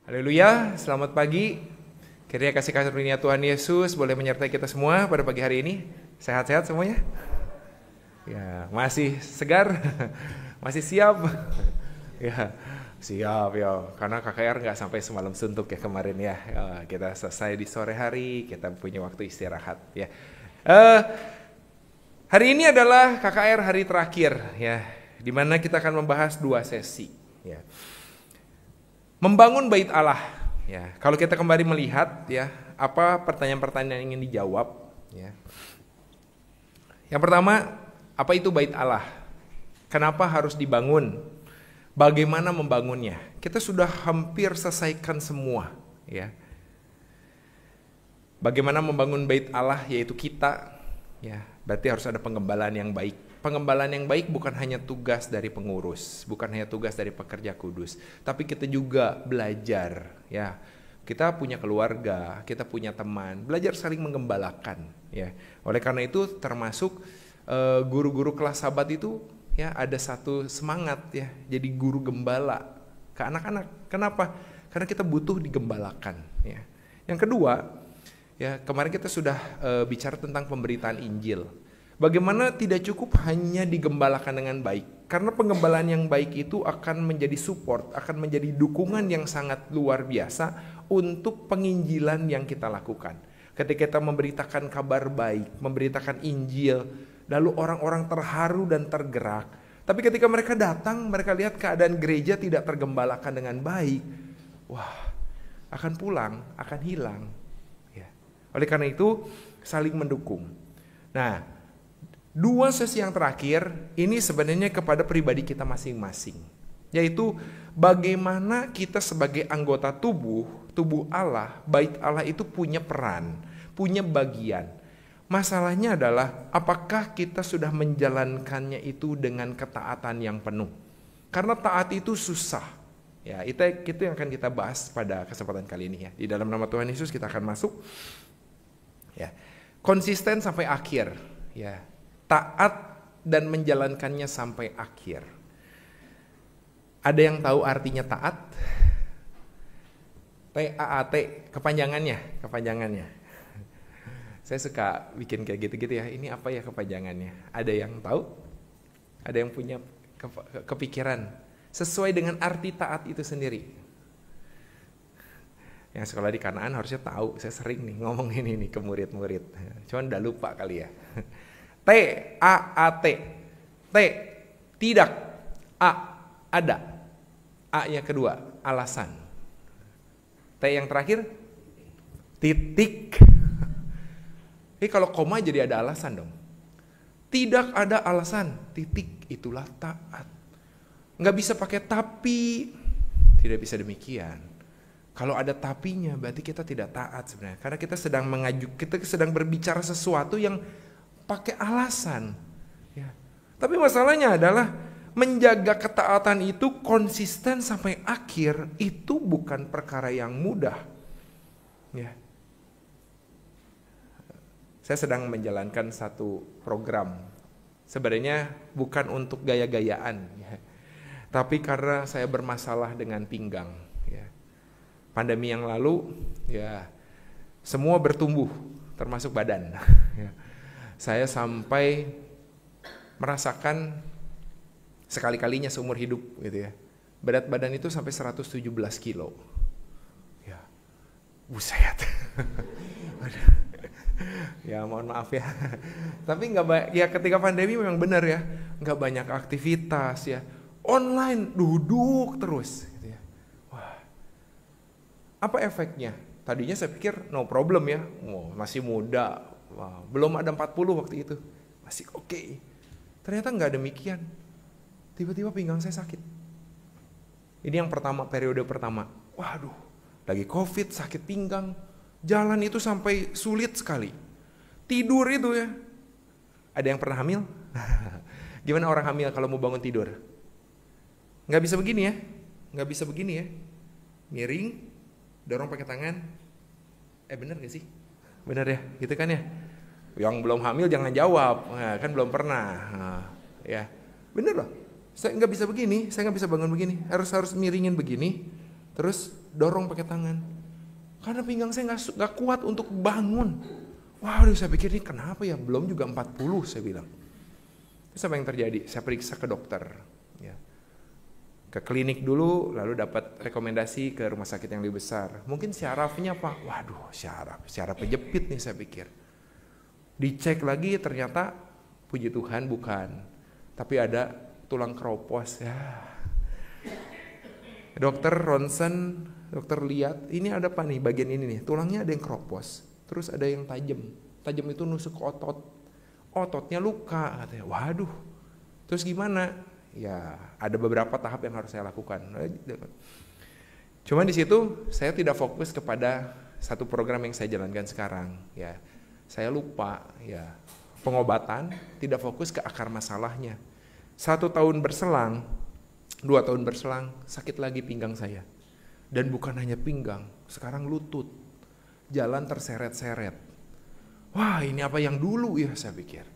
Haleluya, selamat pagi. Kiranya kasih karunia Tuhan Yesus boleh menyertai kita semua pada pagi hari ini. Sehat-sehat semuanya? Ya, masih segar? Masih siap? Ya, siap ya. Karena KKR nggak sampai semalam suntuk ya kemarin ya. Kita selesai di sore hari, kita punya waktu istirahat ya. Hari ini adalah KKR hari terakhir ya, di mana kita akan membahas 2 sesi ya. Membangun bait Allah ya. Kalau kita kembali melihat ya, apa pertanyaan-pertanyaan yang ingin dijawab ya. Yang pertama, apa itu bait Allah? Kenapa harus dibangun? Bagaimana membangunnya? Kita sudah hampir selesaikan semua ya. Bagaimana membangun bait Allah, yaitu kita ya. Berarti harus ada penggembalaan yang baik. Penggembalaan yang baik bukan hanya tugas dari pengurus, bukan hanya tugas dari pekerja kudus, tapi kita juga belajar ya. Kita punya keluarga, kita punya teman, belajar saling menggembalakan ya. Oleh karena itu termasuk guru-guru kelas Sabat itu ya, ada satu semangat ya, jadi guru gembala ke anak-anak. Kenapa? Karena kita butuh digembalakan ya. Yang kedua ya, kemarin kita sudah bicara tentang pemberitaan Injil. Bagaimana tidak cukup hanya digembalakan dengan baik, karena penggembalaan yang baik itu akan menjadi support, akan menjadi dukungan yang sangat luar biasa untuk penginjilan yang kita lakukan. Ketika kita memberitakan kabar baik, memberitakan Injil, lalu orang-orang terharu dan tergerak. Tapi ketika mereka datang, mereka lihat keadaan gereja tidak tergembalakan dengan baik, wah, akan pulang, akan hilang. Ya. Oleh karena itu, saling mendukung. Nah, 2 sesi yang terakhir ini sebenarnya kepada pribadi kita masing-masing, yaitu bagaimana kita sebagai anggota tubuh Allah, bait Allah itu punya peran, punya bagian. Masalahnya adalah apakah kita sudah menjalankannya itu dengan ketaatan yang penuh. Karena taat itu susah. Ya, itu yang akan kita bahas pada kesempatan kali ini ya. Di dalam nama Tuhan Yesus kita akan masuk. Ya. Konsisten sampai akhir, ya. Taat dan menjalankannya sampai akhir. Ada yang tahu artinya taat? T-A-A-T, kepanjangannya. Saya suka bikin kayak gitu-gitu ya. Ini apa ya kepanjangannya? Ada yang tahu? Ada yang punya kepikiran sesuai dengan arti taat itu sendiri? Yang sekolah di Kanaan harusnya tahu. Saya sering nih ngomongin ini ke murid-murid. Cuman udah lupa kali ya. T-A-A-T. T, tidak. A, ada. A-nya kedua, alasan. T yang terakhir, titik. Kalau koma jadi ada alasan dong. Tidak ada alasan, titik, itulah taat. Nggak bisa pakai tapi. Tidak bisa demikian. Kalau ada tapinya berarti kita tidak taat sebenarnya. Karena kita sedang berbicara sesuatu yang pakai alasan ya. Tapi masalahnya adalah menjaga ketaatan itu konsisten sampai akhir itu bukan perkara yang mudah ya. Saya sedang menjalankan satu program, sebenarnya bukan untuk gaya-gayaan ya. Tapi karena saya bermasalah dengan pinggang ya. Pandemi yang lalu ya, semua bertumbuh termasuk badan ya. Saya sampai merasakan sekali-kalinya seumur hidup gitu ya. Berat badan itu sampai 117 kilo. Ya. Buset. Ya mohon maaf ya. Tapi ya ketika pandemi memang benar ya, nggak banyak aktivitas ya. Online duduk terus gitu ya. Wah. Apa efeknya? Tadinya saya pikir no problem ya. Masih muda. Wow, belum ada 40 waktu itu. Masih oke. Ternyata nggak demikian. Tiba-tiba pinggang saya sakit. Ini yang pertama, periode pertama. Waduh, lagi COVID, sakit pinggang. Jalan itu sampai sulit sekali. Tidur itu ya. Ada yang pernah hamil? Gimana orang hamil kalau mau bangun tidur? Nggak bisa begini ya. Nggak bisa begini ya. Miring, dorong pakai tangan. Bener gak sih? Bener ya, gitu kan ya. Yang belum hamil jangan jawab, nah, kan belum pernah. Nah, ya, bener loh. Saya nggak bisa begini, saya nggak bisa bangun begini. Harus miringin begini, terus dorong pakai tangan. Karena pinggang saya nggak kuat untuk bangun. Waduh, saya pikir ini kenapa ya, belum juga 40 saya bilang. Terus apa yang terjadi? Saya periksa ke dokter. Ya. Ke klinik dulu, lalu dapat rekomendasi ke rumah sakit yang lebih besar. Mungkin syarafnya Pak, waduh syaraf kejepit nih saya pikir. Dicek lagi ternyata puji Tuhan bukan. Tapi ada tulang keropos ya. Dokter ronsen, dokter lihat, ini ada apa nih bagian ini nih, tulangnya ada yang keropos, terus ada yang tajam itu nusuk ke otot, ototnya luka katanya. Waduh, terus gimana? Ya ada beberapa tahap yang harus saya lakukan. Cuman di situ saya tidak fokus kepada satu program yang saya jalankan sekarang. Ya, saya lupa ya pengobatan, tidak fokus ke akar masalahnya. 1 tahun berselang, 2 tahun berselang, sakit lagi pinggang saya. Dan bukan hanya pinggang, sekarang lutut. Jalan terseret-seret. Wah, ini apa yang dulu ya saya pikir.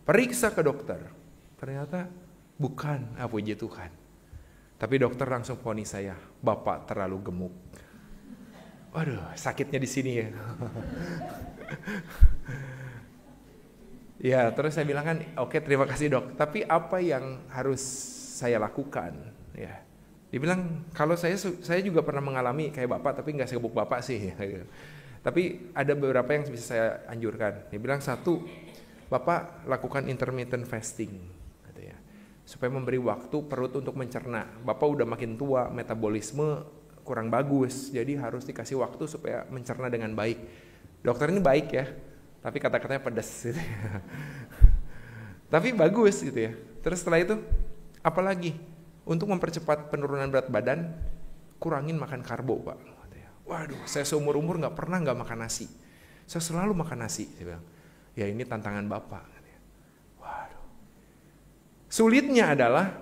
Periksa ke dokter. Ternyata bukan, puji Tuhan. Tapi dokter langsung vonis saya, Bapak terlalu gemuk. Waduh, sakitnya di sini ya. Ya, terus saya bilang kan, oke, terima kasih dok. Tapi apa yang harus saya lakukan? Ya, dibilang kalau saya juga pernah mengalami kayak bapak, tapi nggak segebuk bapak sih. Tapi ada beberapa yang bisa saya anjurkan. Dia bilang, 1, bapak lakukan intermittent fasting, katanya, supaya memberi waktu perut untuk mencerna. Bapak udah makin tua, metabolisme kurang bagus, jadi harus dikasih waktu supaya mencerna dengan baik. Dokter ini baik ya, tapi kata-katanya pedas gitu ya. Tapi bagus gitu ya. Terus setelah itu apalagi untuk mempercepat penurunan berat badan, kurangin makan karbo Pak. Waduh, saya seumur-umur gak pernah gak makan nasi. Saya selalu makan nasi. Saya bilang, ya ini tantangan Bapak. Waduh. Sulitnya adalah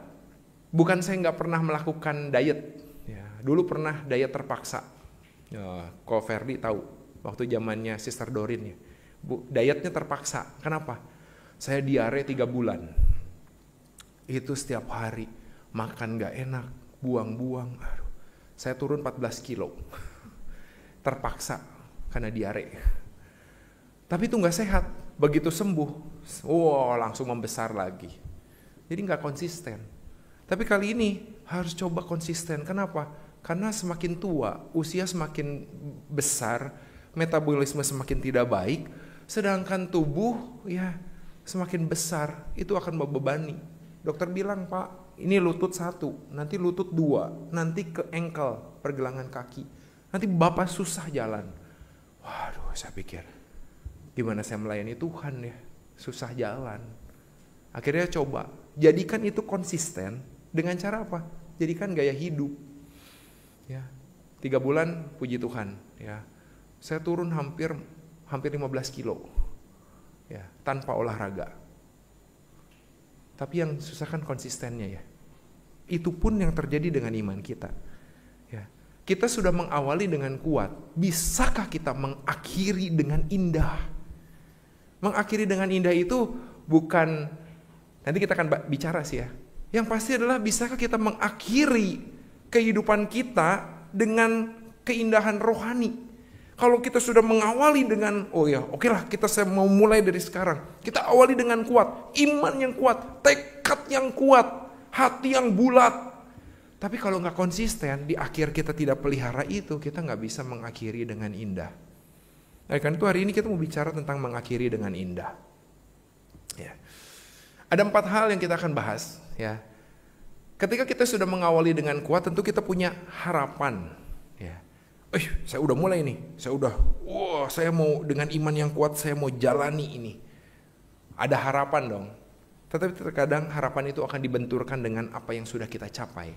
bukan saya gak pernah melakukan diet. Ya, dulu pernah diet terpaksa. Ya, Ko Ferdi tahu waktu zamannya Sister Dorin ya. Dietnya terpaksa. Kenapa? Saya diare 3 bulan. Itu setiap hari makan gak enak, buang-buang. Aduh, saya turun 14 kilo. Terpaksa karena diare. Tapi itu gak sehat. Begitu sembuh, langsung membesar lagi. Jadi gak konsisten. Tapi kali ini harus coba konsisten. Kenapa? Karena semakin tua, usia semakin besar, metabolisme semakin tidak baik, sedangkan tubuh ya semakin besar, itu akan membebani. Dokter bilang, Pak, ini lutut 1, nanti lutut 2, nanti ke ankle, pergelangan kaki. Nanti Bapak susah jalan. Waduh, saya pikir, gimana saya melayani Tuhan ya? Susah jalan. Akhirnya coba, jadikan itu konsisten dengan cara apa? Jadikan gaya hidup. Ya, 3 bulan, puji Tuhan. Ya, saya turun hampir 15 kilo. Ya, tanpa olahraga. Tapi yang susah kan konsistennya ya. Itu pun yang terjadi dengan iman kita. Ya. Kita sudah mengawali dengan kuat. Bisakah kita mengakhiri dengan indah? Mengakhiri dengan indah itu bukan, nanti kita akan bicara sih ya. Yang pasti adalah bisakah kita mengakhiri kehidupan kita dengan keindahan rohani. Kalau kita sudah mengawali dengan, oke lah, saya mau mulai dari sekarang. Kita awali dengan kuat, iman yang kuat, tekad yang kuat, hati yang bulat. Tapi kalau nggak konsisten, di akhir kita tidak pelihara itu, kita nggak bisa mengakhiri dengan indah. Nah, karena itu hari ini kita mau bicara tentang mengakhiri dengan indah. Ya. Ada 4 hal yang kita akan bahas. Ya. Ketika kita sudah mengawali dengan kuat, tentu kita punya harapan. Ya. Saya udah mulai nih. Saya mau dengan iman yang kuat, saya mau jalani ini. Ada harapan dong. Tetapi terkadang harapan itu akan dibenturkan dengan apa yang sudah kita capai.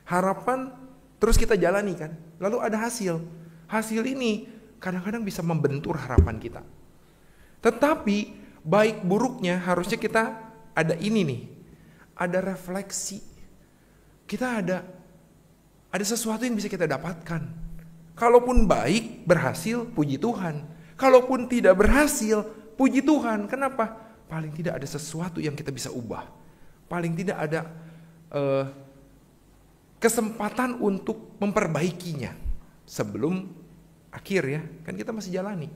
Harapan terus kita jalani kan. Lalu ada hasil. Hasil ini kadang-kadang bisa membentur harapan kita. Tetapi baik buruknya harusnya kita ada ini nih. Ada refleksi. Kita ada sesuatu yang bisa kita dapatkan. Kalaupun baik, berhasil, puji Tuhan. Kalaupun tidak berhasil, puji Tuhan. Kenapa? Paling tidak ada sesuatu yang kita bisa ubah. Paling tidak ada kesempatan untuk memperbaikinya. sebelum akhir ya, kan kita masih jalani.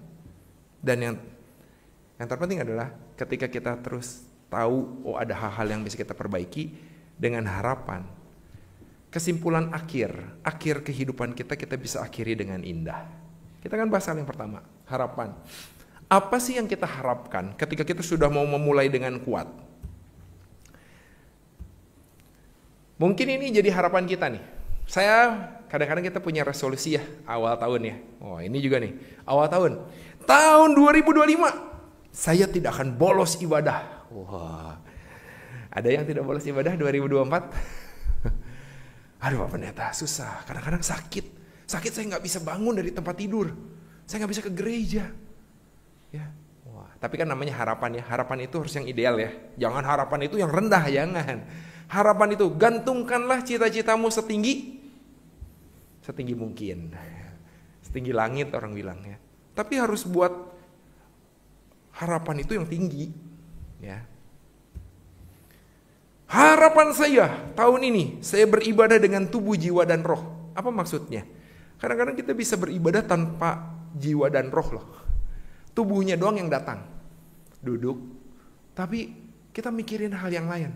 Dan yang terpenting adalah ketika kita terus tahu ada hal-hal yang bisa kita perbaiki dengan harapan kesimpulan akhir kehidupan kita bisa akhiri dengan indah. Kita kan bahas hal yang pertama, harapan. Apa sih yang kita harapkan ketika kita sudah mau memulai dengan kuat? Mungkin ini jadi harapan kita nih. Kadang-kadang kita punya resolusi ya, awal tahun ya. Oh ini juga nih, awal tahun. Tahun 2025, saya tidak akan bolos ibadah. Wah, ada yang tidak bolos ibadah 2024? Aduh Pak Pendeta, susah. Kadang-kadang sakit saya nggak bisa bangun dari tempat tidur. Saya nggak bisa ke gereja. Ya, wah. Tapi kan namanya harapan ya. Harapan itu harus yang ideal ya. Jangan harapan itu yang rendah, jangan. Harapan itu gantungkanlah cita-citamu setinggi mungkin. Setinggi langit orang bilang ya. Tapi harus buat harapan itu yang tinggi ya. Harapan saya tahun ini saya beribadah dengan tubuh, jiwa dan roh. Apa maksudnya? Kadang-kadang kita bisa beribadah tanpa jiwa dan roh loh. Tubuhnya doang yang datang. Duduk. Tapi kita mikirin hal yang lain.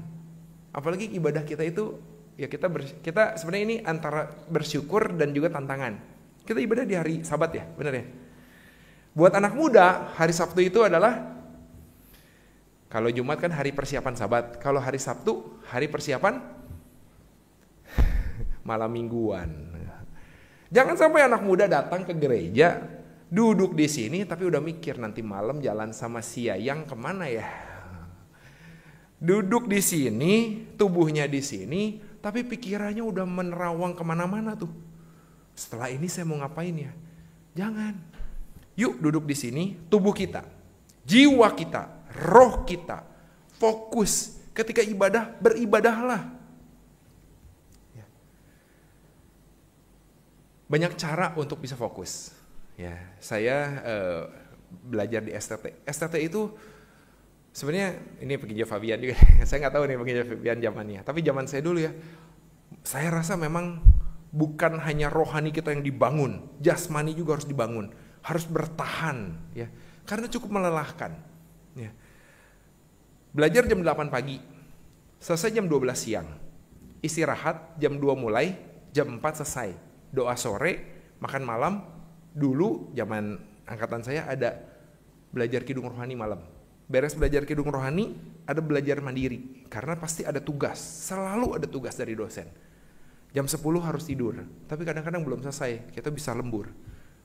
Apalagi ibadah kita itu ya kita sebenarnya ini antara bersyukur dan juga tantangan. Kita ibadah di hari Sabat ya, benar ya? Buat anak muda, hari Sabtu itu adalah, kalau Jumat kan hari persiapan Sabat, kalau hari Sabtu hari persiapan malam mingguan. Jangan sampai anak muda datang ke gereja, duduk di sini tapi udah mikir nanti malam jalan sama si Yayang kemana ya. Duduk di sini, tubuhnya di sini, tapi pikirannya udah menerawang kemana-mana tuh. Setelah ini saya mau ngapain ya? Jangan. Yuk duduk di sini, tubuh kita, jiwa kita, roh kita, fokus. Ketika ibadah, beribadahlah. Ya. Banyak cara untuk bisa fokus. Ya, saya belajar di STT. STT itu sebenarnya ini Penginjil Fabian juga. Saya nggak tahu nih Penginjil Fabian zamannya. Tapi zaman saya dulu ya, saya rasa memang bukan hanya rohani kita yang dibangun, jasmani juga harus dibangun, harus bertahan, ya, karena cukup melelahkan. Ya. Belajar jam 8 pagi, selesai jam 12 siang, istirahat jam 2 mulai, jam 4 selesai, doa sore, makan malam. Dulu zaman angkatan saya ada belajar kidung rohani malam. Beres belajar kidung rohani, ada belajar mandiri. Karena pasti ada tugas, selalu ada tugas dari dosen. Jam 10 harus tidur, tapi kadang-kadang belum selesai, kita bisa lembur.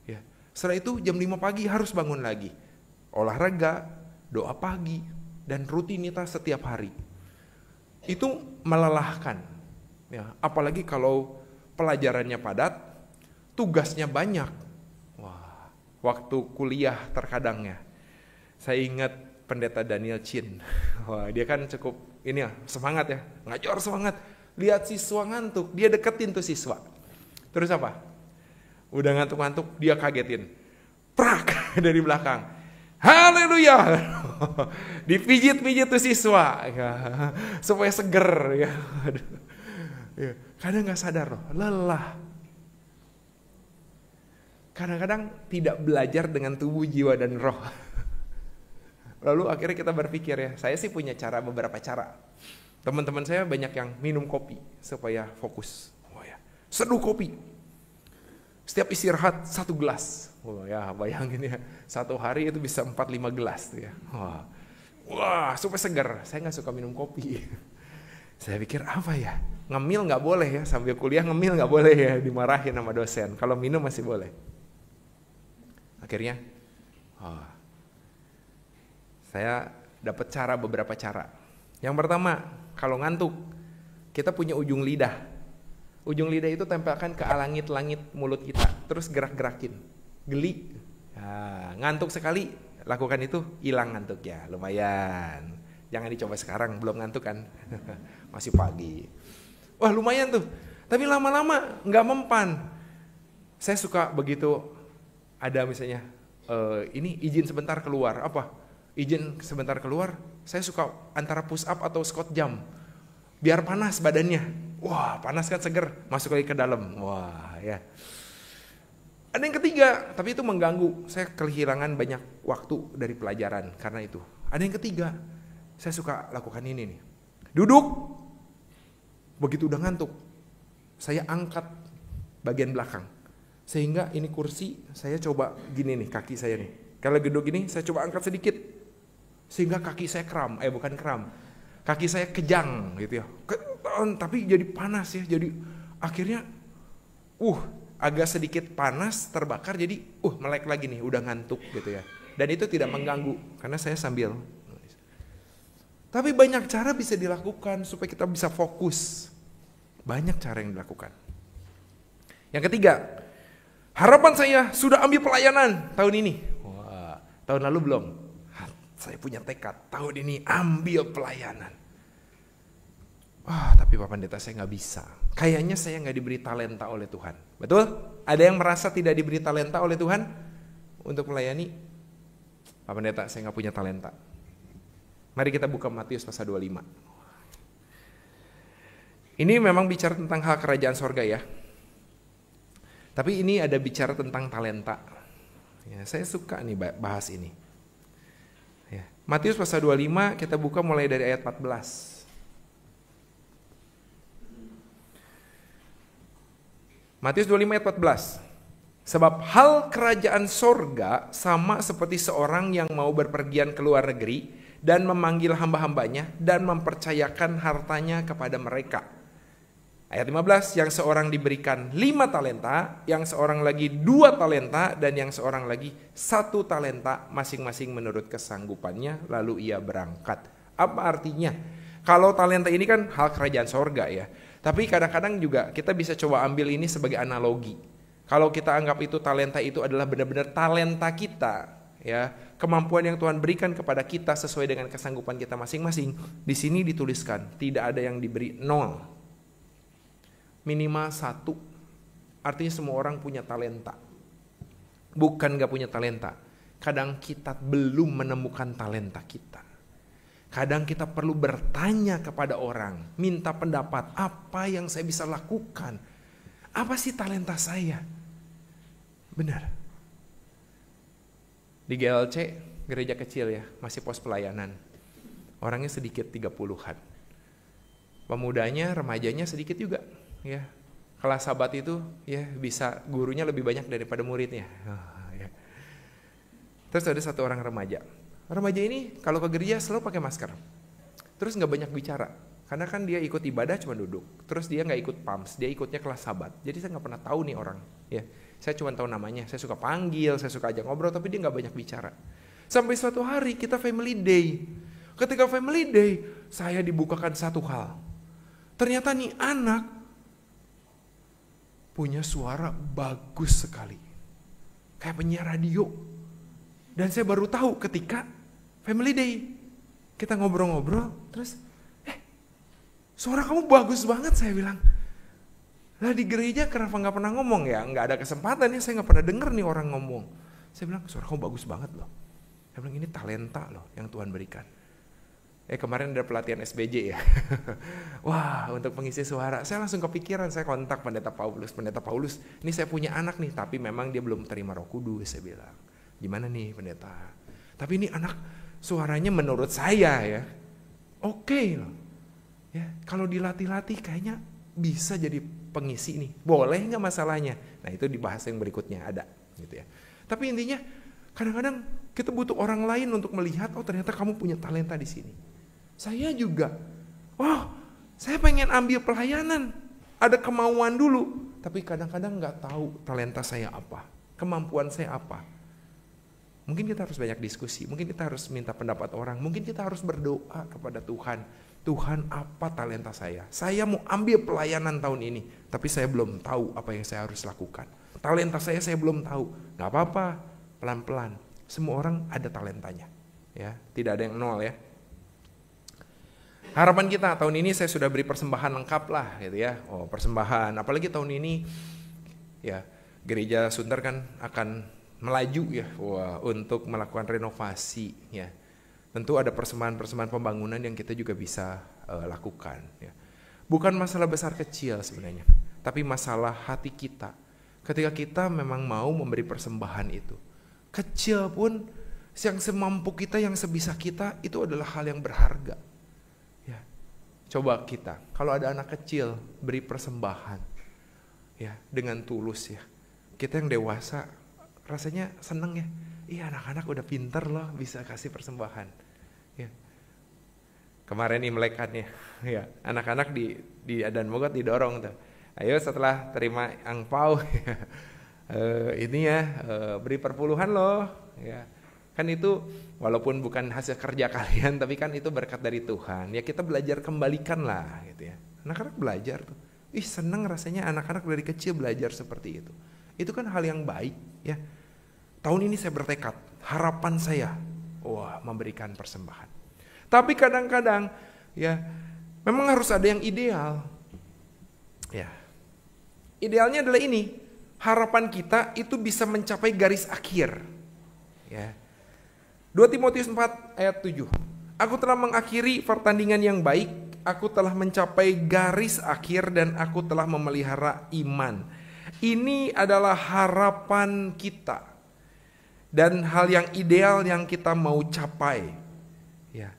Ya. Setelah itu jam 5 pagi harus bangun lagi. Olahraga, doa pagi, dan rutinitas setiap hari. Itu melelahkan. Ya. Apalagi kalau pelajarannya padat, tugasnya banyak. Wah, waktu kuliah terkadang ya. Saya ingat Pendeta Daniel Chin. Wah, dia kan cukup ini ya, semangat ya, ngajar semangat. Lihat siswa ngantuk, dia deketin tuh siswa. Terus apa? Udah ngantuk-ngantuk, dia kagetin. Prak dari belakang. Haleluya. Dipijit-pijit tuh siswa ya, supaya seger ya. Kadang nggak sadar loh, lelah. Kadang-kadang tidak belajar dengan tubuh, jiwa dan roh. Lalu akhirnya kita berpikir ya, saya sih punya beberapa cara. Teman-teman saya banyak yang minum kopi supaya fokus. Oh ya, seduh kopi. Setiap istirahat 1 gelas. Oh ya, bayangin ya, 1 hari itu bisa 4-5 gelas tuh ya. Wah, supaya segar. Saya nggak suka minum kopi. Saya pikir apa ya? Ngemil nggak boleh ya, sambil kuliah ngemil nggak boleh ya, dimarahin sama dosen. Kalau minum masih boleh. Akhirnya, saya dapat beberapa cara. Yang pertama, kalau ngantuk, kita punya ujung lidah. Ujung lidah itu tempelkan ke langit-langit mulut kita, terus gerak-gerakin. Geli. Nah, ngantuk sekali, lakukan itu, hilang ngantuk ya, lumayan. Jangan dicoba sekarang, belum ngantuk kan, masih pagi. Wah lumayan tuh, tapi lama-lama nggak mempan. Saya suka begitu, ada misalnya, ini izin sebentar keluar, izin sebentar keluar, saya suka antara push up atau squat jump. Biar panas badannya. Wah, panas kan seger, masuk lagi ke dalam. Wah, ya. Ada yang ketiga, tapi itu mengganggu. Saya kehilangan banyak waktu dari pelajaran karena itu. Ada yang ketiga, saya suka lakukan ini nih. Duduk, begitu udah ngantuk, saya angkat bagian belakang. Sehingga ini kursi, saya coba gini nih, kaki saya nih. Kalau duduk gini, saya coba angkat sedikit. Sehingga kaki saya bukan kram. Kaki saya kejang gitu ya. Tapi jadi panas ya, jadi akhirnya agak sedikit panas, terbakar, jadi melek lagi nih, udah ngantuk gitu ya. Dan itu tidak mengganggu, karena saya sambil nulis. Tapi banyak cara bisa dilakukan supaya kita bisa fokus. Banyak cara yang dilakukan. Yang ketiga, harapan saya sudah ambil pelayanan tahun ini. Wah, tahun lalu belum. Saya punya tekad, tahun ini ambil pelayanan. Tapi Pak Pendeta saya nggak bisa. Kayaknya saya nggak diberi talenta oleh Tuhan. Betul? Ada yang merasa tidak diberi talenta oleh Tuhan untuk melayani? Pak Pendeta saya nggak punya talenta. Mari kita buka Matius pasal 25. Ini memang bicara tentang hal kerajaan sorga ya. Tapi ini ada bicara tentang talenta. Ya, saya suka nih bahas ini. Ya. Matius pasal 25 kita buka mulai dari ayat 14. Matius 25 ayat 14. Sebab hal kerajaan sorga sama seperti seorang yang mau berpergian ke luar negeri dan memanggil hamba-hambanya dan mempercayakan hartanya kepada mereka. Ayat 15, yang seorang diberikan 5 talenta, yang seorang lagi 2 talenta, dan yang seorang lagi 1 talenta, masing-masing menurut kesanggupannya, lalu ia berangkat. Apa artinya? Kalau talenta ini kan hal kerajaan sorga ya. Tapi kadang-kadang juga kita bisa coba ambil ini sebagai analogi. Kalau kita anggap itu talenta itu adalah benar-benar talenta kita, ya, kemampuan yang Tuhan berikan kepada kita sesuai dengan kesanggupan kita masing-masing. Di sini dituliskan tidak ada yang diberi 0. Minimal 1. Artinya semua orang punya talenta. Bukan gak punya talenta. Kadang kita belum menemukan talenta kita. Kadang kita perlu bertanya kepada orang, minta pendapat, apa yang saya bisa lakukan? Apa sih talenta saya? Benar. Di GLC, gereja kecil ya, masih pos pelayanan. Orangnya sedikit 30-an. Pemudanya, remajanya sedikit juga. Ya, kelas sahabat itu ya bisa gurunya lebih banyak daripada muridnya. Ya. Terus ada satu orang remaja. Remaja ini kalau ke gereja selalu pakai masker. Terus nggak banyak bicara, karena kan dia ikut ibadah cuma duduk. Terus dia nggak ikut PAMS, dia ikutnya kelas sahabat. Jadi saya nggak pernah tahu nih orang. Ya, saya cuma tahu namanya. Saya suka panggil, saya suka ajak ngobrol, tapi dia nggak banyak bicara. Sampai suatu hari kita family day. Ketika family day, saya dibukakan satu hal. Ternyata nih anak punya suara bagus sekali. Kayak penyiar radio. Dan saya baru tahu ketika family day. Kita ngobrol-ngobrol, terus suara kamu bagus banget, saya bilang. Lah di gereja kenapa gak pernah ngomong ya? Gak ada kesempatan ya, saya gak pernah denger nih orang ngomong. Saya bilang, suara kamu bagus banget loh. Saya bilang, ini talenta loh yang Tuhan berikan. Kemarin ada pelatihan SBJ ya. Wah, untuk pengisi suara. Saya langsung kepikiran, saya kontak Pendeta Paulus. Pendeta Paulus, ini saya punya anak nih, tapi memang dia belum terima Roh Kudus. Saya bilang, gimana nih Pendeta? Tapi ini anak suaranya menurut saya ya, oke loh. Ya, kalau dilatih-latih kayaknya bisa jadi pengisi nih. Boleh nggak masalahnya? Nah itu dibahas yang berikutnya ada, gitu ya. Tapi intinya kadang-kadang kita butuh orang lain untuk melihat, oh ternyata kamu punya talenta di sini. Saya juga, saya pengen ambil pelayanan, ada kemauan dulu, tapi kadang-kadang nggak tahu talenta saya apa, kemampuan saya apa. Mungkin kita harus banyak diskusi, mungkin kita harus minta pendapat orang, mungkin kita harus berdoa kepada Tuhan. Tuhan, apa talenta saya? Saya mau ambil pelayanan tahun ini, tapi saya belum tahu apa yang saya harus lakukan. Talenta saya belum tahu. Nggak apa-apa, pelan-pelan. Semua orang ada talentanya, ya, tidak ada yang 0 ya. Harapan kita tahun ini saya sudah beri persembahan lengkap lah, gitu ya. Persembahan, apalagi tahun ini, ya, gereja Sunter kan akan melaju ya, untuk melakukan renovasi, ya. Tentu ada persembahan-persembahan pembangunan yang kita juga bisa lakukan. Ya. Bukan masalah besar kecil sebenarnya, tapi masalah hati kita. Ketika kita memang mau memberi persembahan itu. Kecil pun, yang semampu kita, yang sebisa kita, itu adalah hal yang berharga. Ya. Coba kita, kalau ada anak kecil, beri persembahan. Ya, dengan tulus ya. Kita yang dewasa, rasanya seneng ya. Iya, anak-anak udah pinter loh, bisa kasih persembahan. Ya. Kemarin Imlek kan ya, anak-anak di Adan Mogot didorong tuh. Ayo setelah terima angpau, ini ya beri perpuluhan loh, ya kan itu walaupun bukan hasil kerja kalian, tapi kan itu berkat dari Tuhan. Ya kita belajar kembalikan lah, gitu ya. Anak-anak belajar tuh, seneng rasanya anak-anak dari kecil belajar seperti itu. Itu kan hal yang baik, ya. Tahun ini saya bertekad, harapan saya, memberikan persembahan. Tapi kadang-kadang ya memang harus ada yang ideal. Ya. Idealnya adalah ini, harapan kita itu bisa mencapai garis akhir. Ya. 2 Timotius 4 ayat 7. Aku telah mengakhiri pertandingan yang baik, aku telah mencapai garis akhir dan aku telah memelihara iman. Ini adalah harapan kita. Dan hal yang ideal yang kita mau capai. Ya.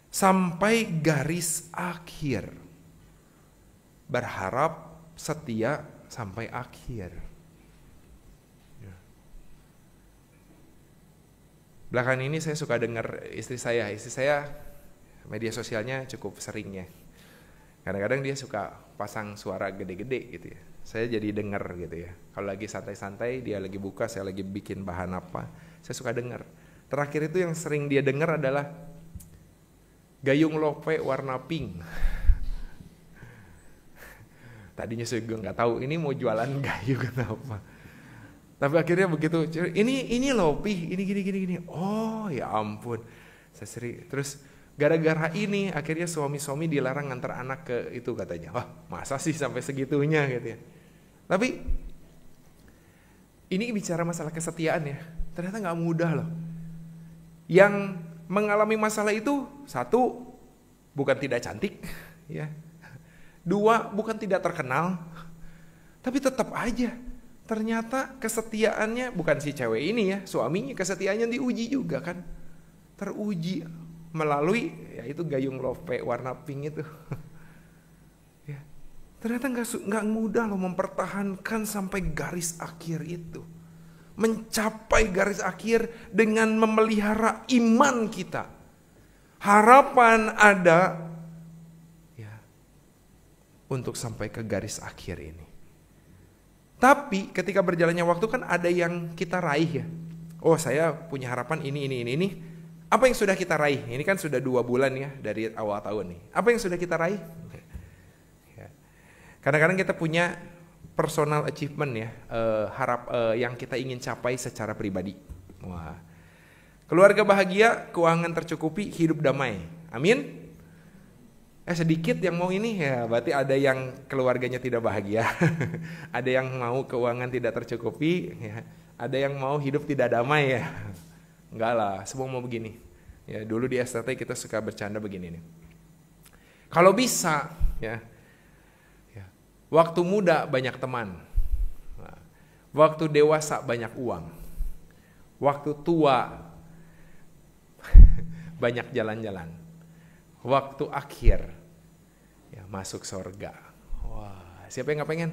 Sampai garis akhir. Berharap setia sampai akhir. Ya. Belakangan ini saya suka dengar istri saya media sosialnya cukup sering ya. Kadang-kadang dia suka pasang suara gede-gede gitu ya. Saya jadi dengar gitu ya. Kalau lagi santai-santai, dia lagi buka, saya lagi bikin bahan apa, saya suka dengar. Terakhir itu yang sering dia dengar adalah gayung lope warna pink. Tadinya saya juga nggak tahu ini mau jualan gayung kenapa. Tapi akhirnya begitu, ini lopi, ini gini. Oh ya ampun, saya sering. Terus gara-gara ini akhirnya suami-suami dilarang ngantar anak ke itu katanya. Wah masa sih sampai segitunya gitu ya. Tapi ini bicara masalah kesetiaan ya. Ternyata nggak mudah loh. Yang mengalami masalah itu, 1, bukan tidak cantik, ya. 2, bukan tidak terkenal, tapi tetap aja ternyata kesetiaannya, bukan si cewek ini ya, suaminya kesetiaannya diuji juga kan, teruji melalui ya itu gayung lope warna pink itu. Ya, ternyata nggak mudah loh mempertahankan sampai garis akhir itu. Mencapai garis akhir dengan memelihara iman kita. Harapan ada ya untuk sampai ke garis akhir ini. Tapi ketika berjalannya waktu kan ada yang kita raih ya. Oh saya punya harapan ini. Apa yang sudah kita raih? Ini kan sudah 2 bulan ya dari awal tahun nih. Apa yang sudah kita raih? Ya. Kadang-kadang kita punya personal achievement ya, yang kita ingin capai secara pribadi. Wah. Keluarga bahagia, keuangan tercukupi, hidup damai. Amin. Sedikit yang mau ini ya, berarti ada yang keluarganya tidak bahagia. Ada yang mau keuangan tidak tercukupi, ya. Ada yang mau hidup tidak damai ya. Enggak lah, semua mau begini. Ya, dulu di STT kita suka bercanda begini nih. Kalau bisa ya, waktu muda banyak teman, waktu dewasa banyak uang, waktu tua banyak jalan-jalan, waktu akhir ya masuk surga. Wah, siapa yang nggak pengen?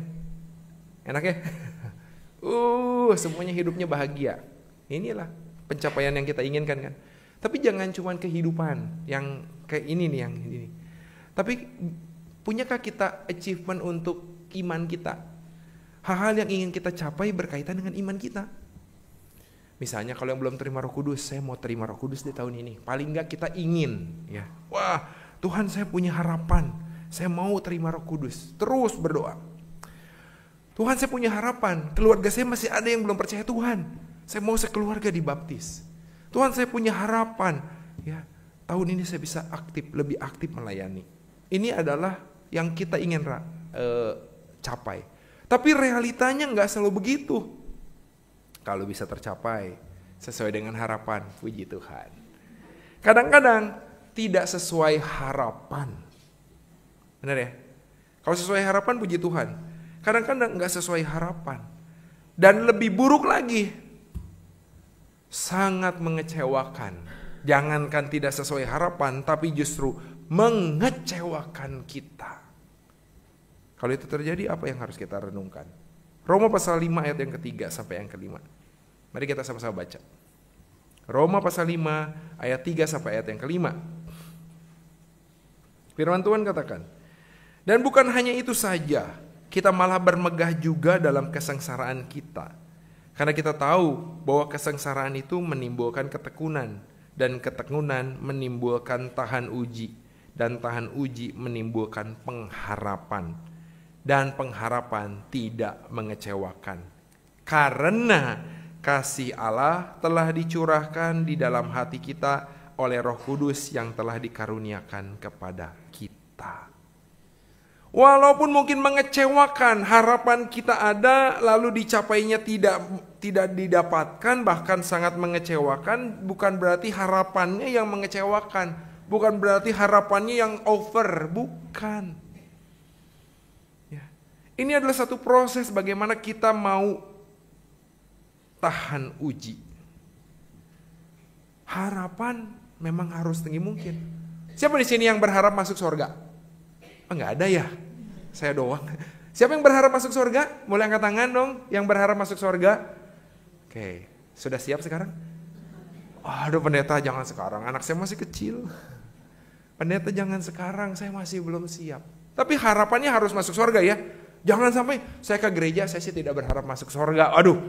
Enak ya? Semuanya hidupnya bahagia. Inilah pencapaian yang kita inginkan kan. Tapi jangan cuma kehidupan yang kayak ini nih, yang ini. Tapi punyakah kita achievement untuk iman kita? Hal-hal yang ingin kita capai berkaitan dengan iman kita. Misalnya kalau yang belum terima Roh Kudus, saya mau terima Roh Kudus di tahun ini. Paling enggak kita ingin ya. Wah, Tuhan saya punya harapan. Saya mau terima Roh Kudus. Terus berdoa. Tuhan saya punya harapan. Keluarga saya masih ada yang belum percaya Tuhan. Saya mau sekeluarga dibaptis. Tuhan saya punya harapan. Ya, tahun ini saya bisa lebih aktif melayani. Ini adalah yang kita ingin capai. Tapi realitanya nggak selalu begitu. Kalau bisa tercapai sesuai dengan harapan, puji Tuhan. Kadang-kadang tidak sesuai harapan. Benar ya? Kalau sesuai harapan, puji Tuhan. Kadang-kadang nggak sesuai harapan. Dan lebih buruk lagi, sangat mengecewakan. Jangankan tidak sesuai harapan, tapi justru mengecewakan kita. Kalau itu terjadi, apa yang harus kita renungkan? Roma pasal 5 ayat yang ketiga sampai yang kelima. Mari kita sama-sama baca. Roma pasal 5 ayat 3 sampai ayat yang kelima. Firman Tuhan katakan, dan bukan hanya itu saja, kita malah bermegah juga dalam kesengsaraan kita. Karena kita tahu bahwa kesengsaraan itu menimbulkan ketekunan, dan ketekunan menimbulkan tahan uji, dan tahan uji menimbulkan pengharapan. Dan pengharapan tidak mengecewakan. Karena kasih Allah telah dicurahkan di dalam hati kita oleh Roh Kudus yang telah dikaruniakan kepada kita. Walaupun mungkin mengecewakan, harapan kita ada lalu dicapainya tidak didapatkan, bahkan sangat mengecewakan, bukan berarti harapannya yang mengecewakan, bukan berarti harapannya yang over, bukan. Ya. Ini adalah satu proses bagaimana kita mau tahan uji. Harapan memang harus tinggi mungkin. Siapa di sini yang berharap masuk surga? Enggak ada ya, saya doang. Siapa yang berharap masuk surga? Mulai angkat tangan dong, yang berharap masuk surga. Oke, sudah siap sekarang? Aduh pendeta jangan sekarang, anak saya masih kecil. Pendeta jangan sekarang, saya masih belum siap. Tapi harapannya harus masuk surga ya. Jangan sampai saya ke gereja, saya sih tidak berharap masuk surga. Aduh,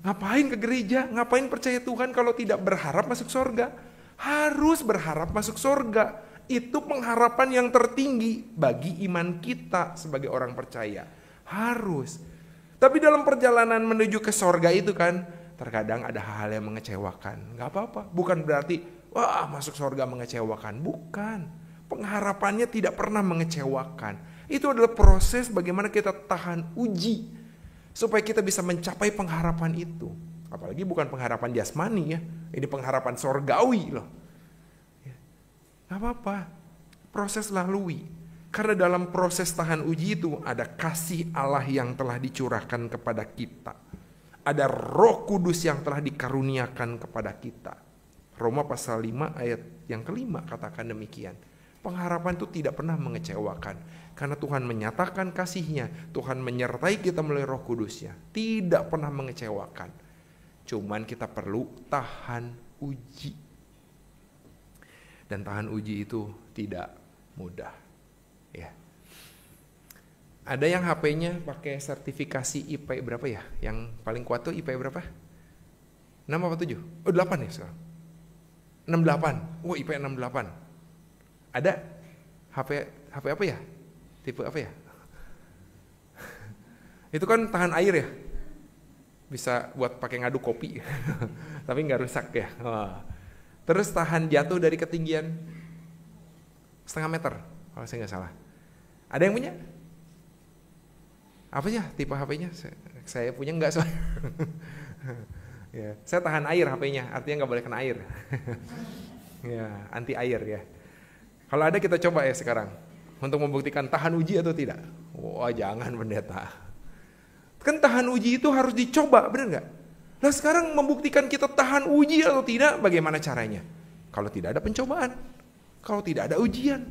ngapain ke gereja? Ngapain percaya Tuhan kalau tidak berharap masuk surga? Harus berharap masuk surga. Itu pengharapan yang tertinggi bagi iman kita sebagai orang percaya. Harus. Tapi dalam perjalanan menuju ke sorga itu kan, terkadang ada hal-hal yang mengecewakan. Gak apa-apa. Bukan berarti, wah masuk sorga mengecewakan. Bukan. Pengharapannya tidak pernah mengecewakan. Itu adalah proses bagaimana kita tahan uji. Supaya kita bisa mencapai pengharapan itu. Apalagi bukan pengharapan jasmani ya. Ini pengharapan sorgawi loh. Gak apa-apa, proses lalui. Karena dalam proses tahan uji itu ada kasih Allah yang telah dicurahkan kepada kita. Ada Roh Kudus yang telah dikaruniakan kepada kita. Roma pasal 5 ayat yang kelima katakan demikian. Pengharapan itu tidak pernah mengecewakan. Karena Tuhan menyatakan kasih-Nya, Tuhan menyertai kita melalui Roh Kudus-Nya. Tidak pernah mengecewakan. Cuman kita perlu tahan uji. Dan tahan uji itu tidak mudah. Ya. Ada yang HP-nya pakai sertifikasi IP berapa ya? Yang paling kuat tuh IP berapa? 6 apa 7? Oh 8 ya sekarang. 68. Oh IP 68. Ada HP apa ya? Tipe apa ya? Itu kan tahan air ya. Bisa buat pakai ngaduk kopi. Tapi nggak rusak ya. Wah. Terus tahan jatuh dari ketinggian 0,5 meter, kalau saya nggak salah. Ada yang punya? Apa ya tipe HP-nya? Saya punya nggak soalnya. Ya, saya tahan air HP-nya, artinya nggak boleh kena air. Ya, anti air ya. Kalau ada kita coba ya sekarang untuk membuktikan tahan uji atau tidak. Wah jangan pendeta. Kan tahan uji itu harus dicoba, benar nggak? Nah sekarang membuktikan kita tahan uji atau tidak, bagaimana caranya? Kalau tidak ada pencobaan, kalau tidak ada ujian,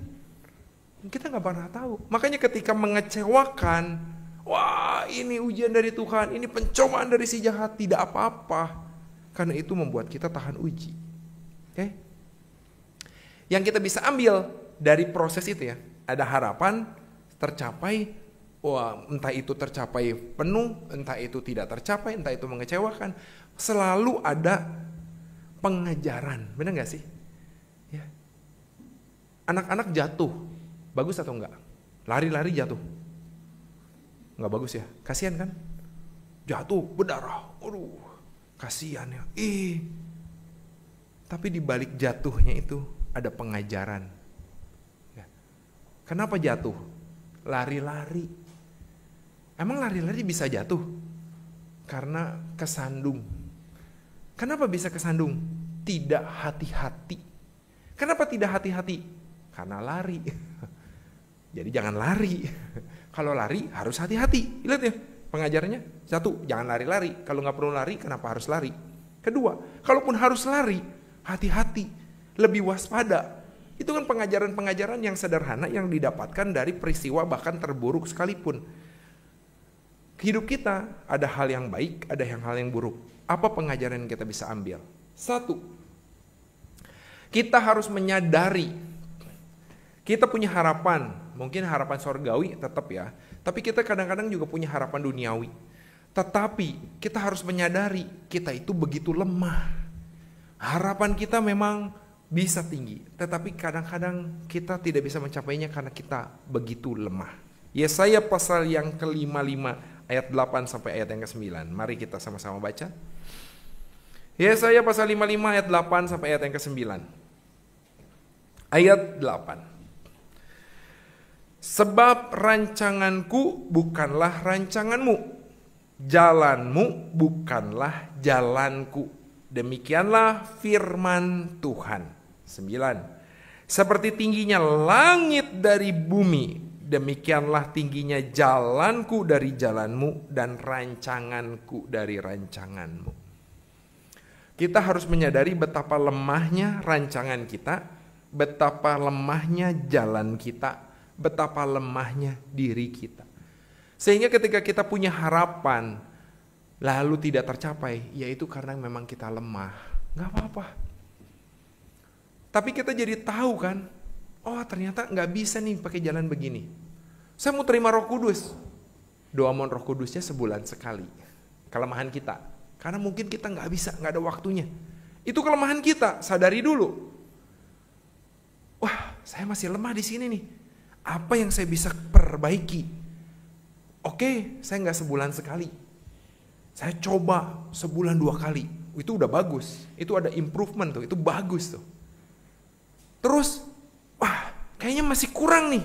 kita nggak pernah tahu. Makanya ketika mengecewakan, wah ini ujian dari Tuhan, ini pencobaan dari si jahat, tidak apa-apa. Karena itu membuat kita tahan uji. Oke? Yang kita bisa ambil dari proses itu ya, ada harapan tercapai. Wah, entah itu tercapai penuh, entah itu tidak tercapai, entah itu mengecewakan. Selalu ada pengajaran, benar gak sih? Ya. Anak-anak jatuh, bagus atau enggak? Lari-lari jatuh, enggak bagus ya? Kasihan kan? Jatuh, berdarah, aduh, kasihan ya. Tapi di balik jatuhnya itu ada pengajaran. Ya. Kenapa jatuh? Lari-lari. Emang lari-lari bisa jatuh? Karena kesandung. Kenapa bisa kesandung? Tidak hati-hati. Kenapa tidak hati-hati? Karena lari. Jadi jangan lari. Kalau lari harus hati-hati. Lihat ya, pengajarannya? Satu, jangan lari-lari. Kalau nggak perlu lari, kenapa harus lari? Kedua, kalaupun harus lari, hati-hati, lebih waspada. Itu kan pengajaran-pengajaran yang sederhana yang didapatkan dari peristiwa bahkan terburuk sekalipun. Hidup kita ada hal yang baik, ada hal yang buruk. Apa pengajaran yang kita bisa ambil? Satu, kita harus menyadari kita punya harapan, mungkin harapan sorgawi tetap ya, tapi kita kadang-kadang juga punya harapan duniawi. Tetapi kita harus menyadari kita itu begitu lemah. Harapan kita memang bisa tinggi, tetapi kadang-kadang kita tidak bisa mencapainya karena kita begitu lemah. Yesaya pasal yang ke-55 ayat 8 sampai ayat yang ke-9. Mari kita sama-sama baca. Yesaya pasal 55 ayat 8 sampai ayat yang ke-9. Ayat 8. Sebab rancanganku bukanlah rancanganmu, jalanmu bukanlah jalanku. Demikianlah firman Tuhan. 9. Seperti tingginya langit dari bumi, demikianlah tingginya jalanku dari jalanmu dan rancanganku dari rancanganmu. Kita harus menyadari betapa lemahnya rancangan kita, betapa lemahnya jalan kita, betapa lemahnya diri kita. Sehingga ketika kita punya harapan lalu tidak tercapai, yaitu karena memang kita lemah. Gak apa-apa. Tapi kita jadi tahu kan, oh ternyata gak bisa nih pakai jalan begini. Saya mau terima Roh Kudus. Doa mohon Roh Kudusnya sebulan sekali. Kelemahan kita. Karena mungkin kita gak bisa, gak ada waktunya. Itu kelemahan kita, sadari dulu. Wah, saya masih lemah di sini nih. Apa yang saya bisa perbaiki? Oke, saya nggak sebulan sekali. Saya coba sebulan 2 kali. Itu udah bagus. Itu ada improvement tuh. Itu bagus tuh. Terus, wah, kayaknya masih kurang nih.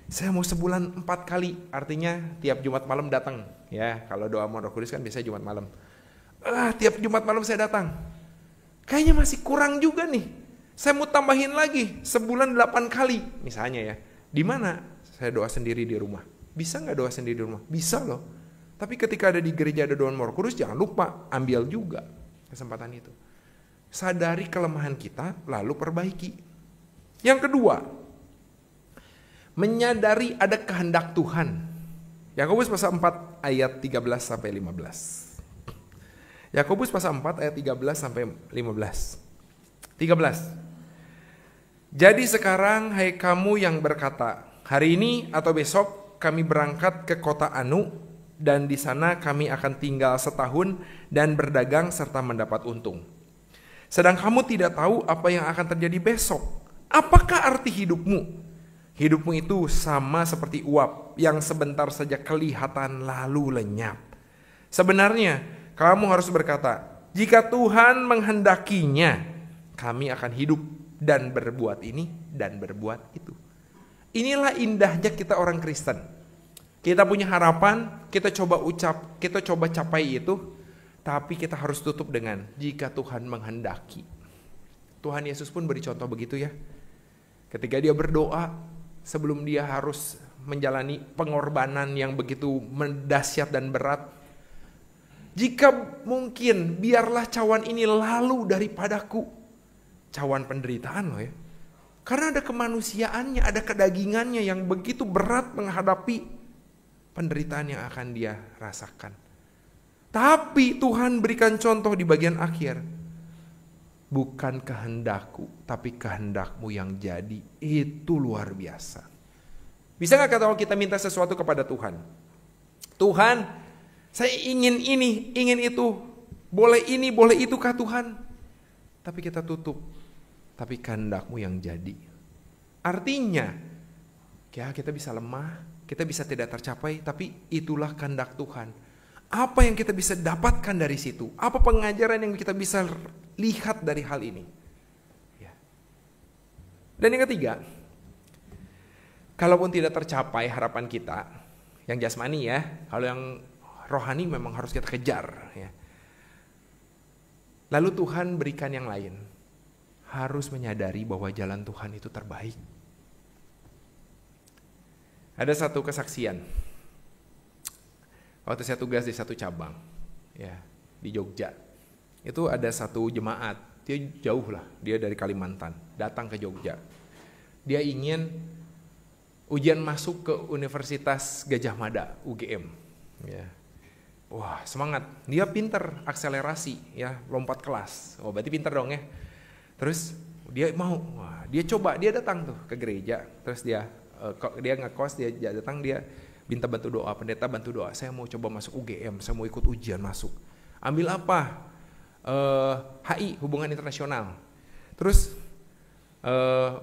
Saya mau sebulan 4 kali. Artinya tiap Jumat malam datang. Ya, kalau doa mohon Roh Kudus kan biasanya Jumat malam. Tiap Jumat malam saya datang. Kayaknya masih kurang juga nih. Saya mau tambahin lagi sebulan 8 kali misalnya ya. Di mana saya doa sendiri di rumah? Bisa nggak doa sendiri di rumah? Bisa loh. Tapi ketika ada di gereja ada doa Roh Kudus, jangan lupa ambil juga kesempatan itu. Sadari kelemahan kita, lalu perbaiki. Yang kedua, menyadari ada kehendak Tuhan. Yakobus pasal 4 ayat 13 sampai 15. Yakobus pasal 4 ayat 13 sampai 15. 13. Jadi sekarang hai kamu yang berkata, hari ini atau besok kami berangkat ke kota Anu dan di sana kami akan tinggal setahun dan berdagang serta mendapat untung. Sedang kamu tidak tahu apa yang akan terjadi besok. Apakah arti hidupmu? Hidupmu itu sama seperti uap yang sebentar saja kelihatan lalu lenyap. Sebenarnya kamu harus berkata, jika Tuhan menghendakinya, kami akan hidup dan berbuat ini dan berbuat itu. Inilah indahnya kita orang Kristen. Kita punya harapan, kita coba capai itu, tapi kita harus tutup dengan jika Tuhan menghendaki. Tuhan Yesus pun beri contoh begitu ya. Ketika dia berdoa, sebelum dia harus menjalani pengorbanan yang begitu dahsyat dan berat, jika mungkin biarlah cawan ini lalu daripadaku. Cawan penderitaan loh ya. Karena ada kemanusiaannya, ada kedagingannya yang begitu berat menghadapi penderitaan yang akan dia rasakan. Tapi Tuhan berikan contoh di bagian akhir. Bukan kehendakku, tapi kehendakmu yang jadi. Itu luar biasa. Bisa gak kalau kita minta sesuatu kepada Tuhan? Tuhan, saya ingin ini, ingin itu. Boleh ini, boleh itu kah Tuhan? Tapi kita tutup. Tapi kehendakmu yang jadi. Artinya, ya kita bisa lemah, kita bisa tidak tercapai, tapi itulah kehendak Tuhan. Apa yang kita bisa dapatkan dari situ? Apa pengajaran yang kita bisa lihat dari hal ini? Ya. Dan yang ketiga, kalaupun tidak tercapai harapan kita, yang jasmani ya, kalau yang rohani memang harus kita kejar. Ya. Lalu Tuhan berikan yang lain. Harus menyadari bahwa jalan Tuhan itu terbaik. Ada satu kesaksian. Waktu saya tugas di satu cabang, ya di Jogja, itu ada satu jemaat, dia jauh lah, dia dari Kalimantan, datang ke Jogja. Dia ingin ujian masuk ke Universitas Gadjah Mada, UGM. Ya. Wah, semangat. Dia pinter, akselerasi, ya, lompat kelas. Oh, berarti pinter dong ya. Terus dia mau, wah, dia coba, dia datang tuh ke gereja. Terus dia ngekos, dia datang, dia minta bantu doa, pendeta bantu doa. Saya mau coba masuk UGM, saya mau ikut ujian masuk. Ambil apa? HI, hubungan internasional. Terus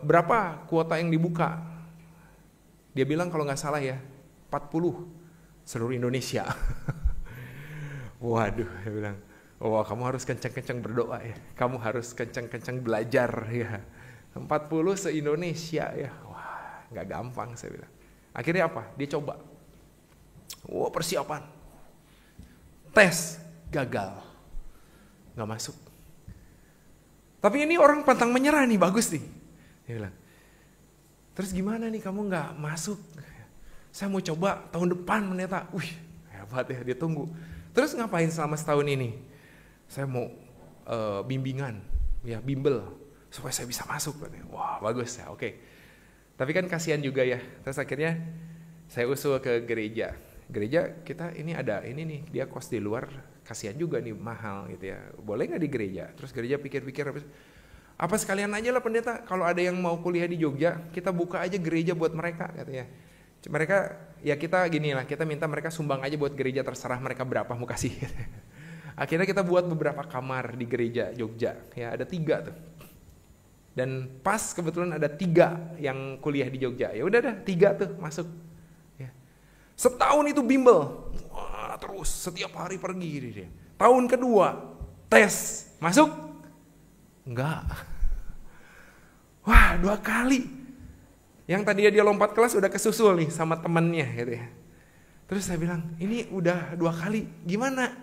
berapa kuota yang dibuka? Dia bilang kalau nggak salah ya 40 seluruh Indonesia. Waduh, dia bilang, wah kamu harus kencang-kencang berdoa ya, kamu harus kencang-kencang belajar ya. 40 se-Indonesia ya, wah nggak gampang saya bilang. Akhirnya apa? Dia coba. Wah persiapan, tes, gagal, nggak masuk. Tapi ini orang pantang menyerah nih, bagus nih. Dia bilang, terus gimana nih kamu nggak masuk? Saya mau coba tahun depan pendeta. Wih hebat ya, dia tunggu. Terus ngapain selama setahun ini? Saya mau bimbingan, ya bimbel, supaya saya bisa masuk. Wah bagus ya, oke. Tapi kan kasihan juga ya. Terus akhirnya saya usul ke gereja. Gereja kita ini ada ini nih, dia kos di luar, kasihan juga nih mahal gitu ya. Boleh nggak di gereja? Terus gereja pikir-pikir, apa sekalian aja lah pendeta, kalau ada yang mau kuliah di Jogja, kita buka aja gereja buat mereka katanya. Mereka ya kita gini lah, kita minta mereka sumbang aja buat gereja, terserah mereka berapa mau kasih. Akhirnya kita buat beberapa kamar di gereja Jogja, ya ada 3 tuh. Dan pas kebetulan ada 3 yang kuliah di Jogja, ya udah dah 3 tuh masuk. Ya. Setahun itu bimbel, wah terus setiap hari pergi dia. Tahun kedua tes, masuk? Enggak. Wah 2 kali. Yang tadinya dia lompat kelas udah kesusul nih sama temennya gitu ya. Terus saya bilang, ini udah 2 kali, gimana?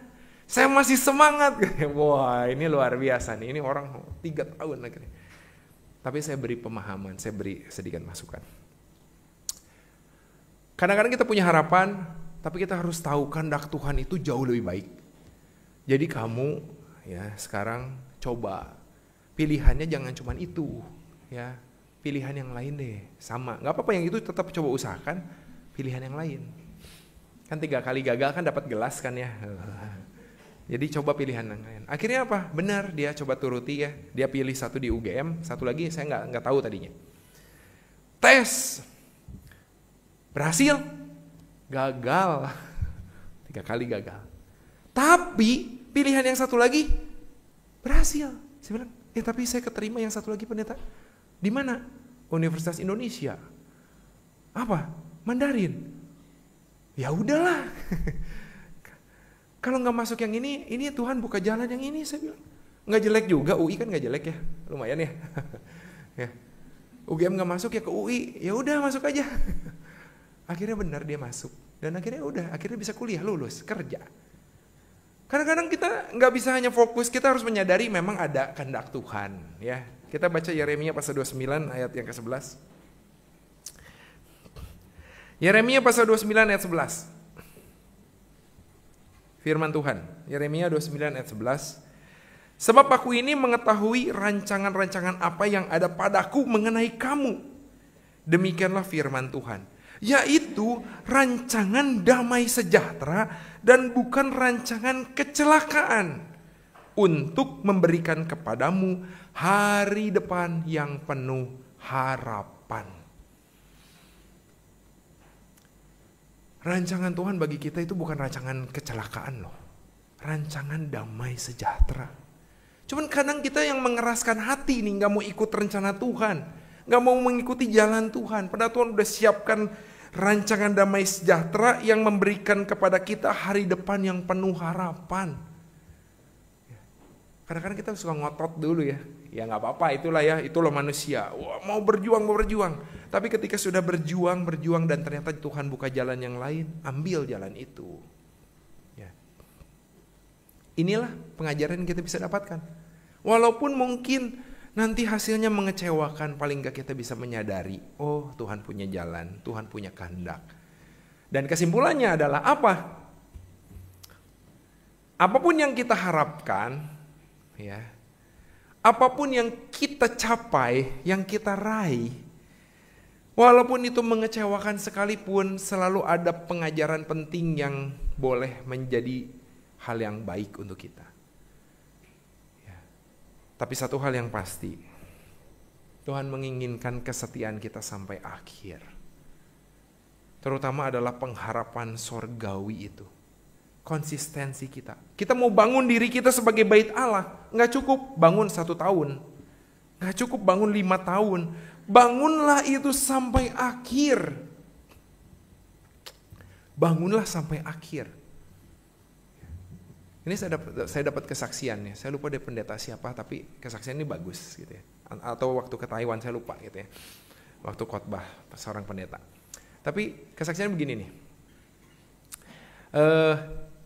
Saya masih semangat. Wah ini luar biasa nih, ini orang 3 tahun akhirnya. Tapi saya beri pemahaman, saya beri sedikit masukan. Kadang-kadang kita punya harapan, tapi kita harus tahu kehendak Tuhan itu jauh lebih baik. Jadi kamu ya sekarang coba, pilihannya jangan cuma itu ya. Pilihan yang lain deh, sama. Gak apa-apa yang itu tetap coba usahakan, pilihan yang lain. Kan 3 kali gagal kan dapat gelas kan ya. Jadi coba pilihan yang lain. Akhirnya apa? Benar, dia coba turuti ya. Dia pilih 1 di UGM, 1 lagi saya nggak tahu tadinya. Tes, berhasil, gagal, 3 kali gagal. Tapi pilihan yang 1 lagi berhasil. Saya bilang, tapi saya keterima yang 1 lagi pendeta. Di mana? Universitas Indonesia. Apa? Mandarin. Ya udahlah. Kalau nggak masuk yang ini Tuhan buka jalan yang ini, saya bilang. Nggak jelek juga, UI kan nggak jelek ya, lumayan ya. Ya. UGM nggak masuk ya ke UI, ya udah masuk aja. Akhirnya benar dia masuk, dan akhirnya bisa kuliah, lulus, kerja. Kadang-kadang kita nggak bisa hanya fokus, kita harus menyadari memang ada kehendak Tuhan, ya. Kita baca Yeremia pasal 29 ayat yang ke-11. Yeremia pasal 29 ayat 11. Firman Tuhan, Yeremia 29 ayat 11. Sebab aku ini mengetahui rancangan-rancangan apa yang ada padaku mengenai kamu. Demikianlah firman Tuhan, yaitu rancangan damai sejahtera dan bukan rancangan kecelakaan, untuk memberikan kepadamu hari depan yang penuh harapan. Rancangan Tuhan bagi kita itu bukan rancangan kecelakaan loh. Rancangan damai sejahtera. Cuman kadang kita yang mengeraskan hati nih, gak mau ikut rencana Tuhan. Gak mau mengikuti jalan Tuhan. Padahal Tuhan udah siapkan rancangan damai sejahtera yang memberikan kepada kita hari depan yang penuh harapan. Kadang-kadang kita suka ngotot dulu ya. Ya gak apa-apa, itulah manusia. Wah, mau berjuang. Tapi ketika sudah berjuang dan ternyata Tuhan buka jalan yang lain, ambil jalan itu. Ya. Inilah pengajaran yang kita bisa dapatkan. Walaupun mungkin nanti hasilnya mengecewakan, paling gak kita bisa menyadari, oh Tuhan punya jalan, Tuhan punya kehendak. Dan kesimpulannya adalah apa? Apapun yang kita harapkan, ya, apapun yang kita capai, yang kita raih, walaupun itu mengecewakan sekalipun, selalu ada pengajaran penting yang boleh menjadi hal yang baik untuk kita. Ya. Tapi satu hal yang pasti, Tuhan menginginkan kesetiaan kita sampai akhir. Terutama adalah pengharapan sorgawi itu. Konsistensi kita. Kita mau bangun diri kita sebagai bait Allah. Nggak cukup bangun 1 tahun. Nggak cukup bangun 5 tahun. Bangunlah itu sampai akhir. Bangunlah sampai akhir. Ini saya dapat kesaksian ya. Saya lupa dia pendeta siapa, tapi kesaksian ini bagus gitu ya. Atau waktu ke Taiwan saya lupa gitu ya. Waktu khotbah seorang pendeta. Tapi kesaksian begini nih.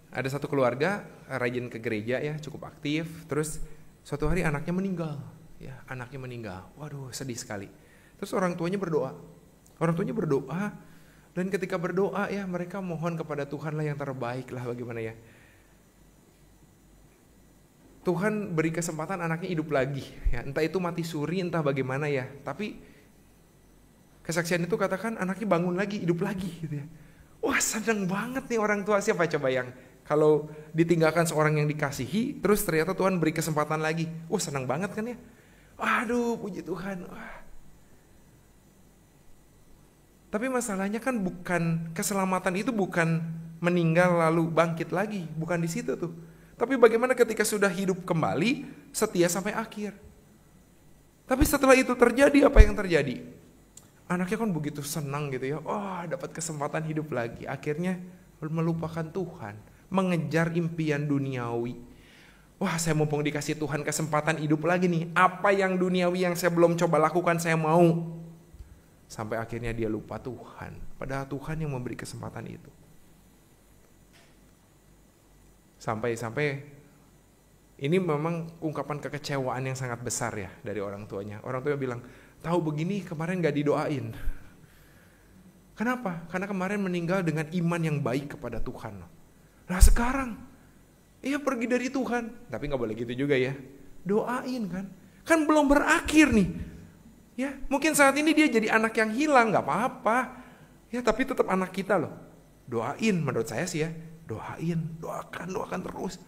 Ada satu keluarga rajin ke gereja ya, cukup aktif. Terus suatu hari anaknya meninggal, ya anaknya meninggal. Waduh, sedih sekali. Terus orang tuanya berdoa. Dan ketika berdoa ya mereka mohon kepada Tuhan lah yang terbaik lah bagaimana ya. Tuhan beri kesempatan anaknya hidup lagi. Ya, entah itu mati suri, entah bagaimana ya. Tapi kesaksian itu katakan anaknya bangun lagi, hidup lagi gitu ya. Wah senang banget nih orang tua. Siapa coba yang kalau ditinggalkan seorang yang dikasihi, terus ternyata Tuhan beri kesempatan lagi. Wah senang banget kan ya. Waduh puji Tuhan. Wah. Tapi masalahnya kan bukan, keselamatan itu bukan meninggal lalu bangkit lagi. Bukan di situ tuh. Tapi bagaimana ketika sudah hidup kembali, setia sampai akhir. Tapi setelah itu terjadi, apa yang terjadi? Anaknya kan begitu senang gitu ya. Oh dapat kesempatan hidup lagi. Akhirnya melupakan Tuhan. Mengejar impian duniawi. Wah saya mumpung dikasih Tuhan kesempatan hidup lagi nih. Apa yang duniawi yang saya belum coba lakukan saya mau. Sampai akhirnya dia lupa Tuhan. Padahal Tuhan yang memberi kesempatan itu. Sampai ini memang ungkapan kekecewaan yang sangat besar ya dari orang tuanya. Orang tuanya bilang, tahu begini kemarin gak didoain. Kenapa? Karena kemarin meninggal dengan iman yang baik kepada Tuhan. Nah sekarang, ia pergi dari Tuhan. Tapi gak boleh gitu juga ya. Doain kan. Kan belum berakhir nih. Ya, mungkin saat ini dia jadi anak yang hilang, gak apa-apa. Ya, tapi tetap anak kita loh. Doain menurut saya sih ya. Doain, doakan terus.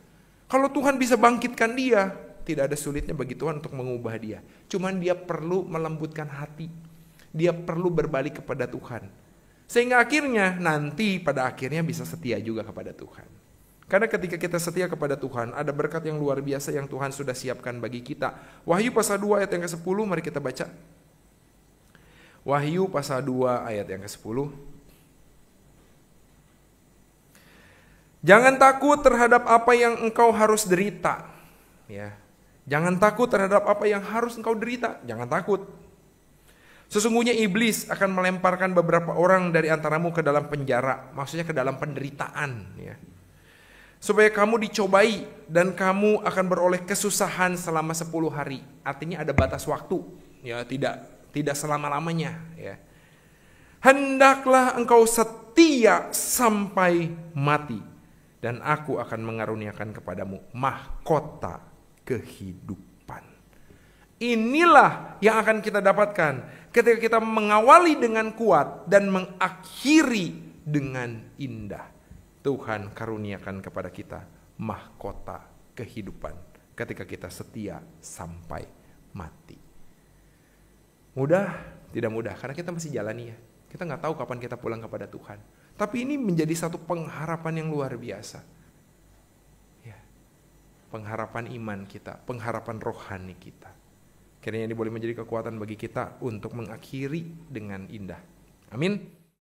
Kalau Tuhan bisa bangkitkan dia, tidak ada sulitnya bagi Tuhan untuk mengubah dia. Cuman dia perlu melembutkan hati. Dia perlu berbalik kepada Tuhan. Sehingga akhirnya nanti pada akhirnya bisa setia juga kepada Tuhan. Karena ketika kita setia kepada Tuhan, ada berkat yang luar biasa yang Tuhan sudah siapkan bagi kita. Wahyu pasal 2 ayat yang ke-10, mari kita baca. Wahyu pasal 2 ayat yang ke-10. Jangan takut terhadap apa yang engkau harus derita. Ya. Jangan takut terhadap apa yang harus engkau derita. Jangan takut. Sesungguhnya iblis akan melemparkan beberapa orang dari antaramu ke dalam penjara. Maksudnya ke dalam penderitaan. Ya. Supaya kamu dicobai dan kamu akan beroleh kesusahan selama 10 hari. Artinya ada batas waktu. Ya, tidak selama-lamanya. Ya. Hendaklah engkau setia sampai mati. Dan aku akan mengaruniakan kepadamu mahkota kehidupan. Inilah yang akan kita dapatkan ketika kita mengawali dengan kuat dan mengakhiri dengan indah. Tuhan karuniakan kepada kita mahkota kehidupan ketika kita setia sampai mati. Mudah? Tidak mudah, karena kita masih jalani ya. Kita nggak tahu kapan kita pulang kepada Tuhan. Tapi ini menjadi satu pengharapan yang luar biasa. Ya. Pengharapan iman kita, pengharapan rohani kita. Kiranya ini boleh menjadi kekuatan bagi kita untuk mengakhiri dengan indah. Amin.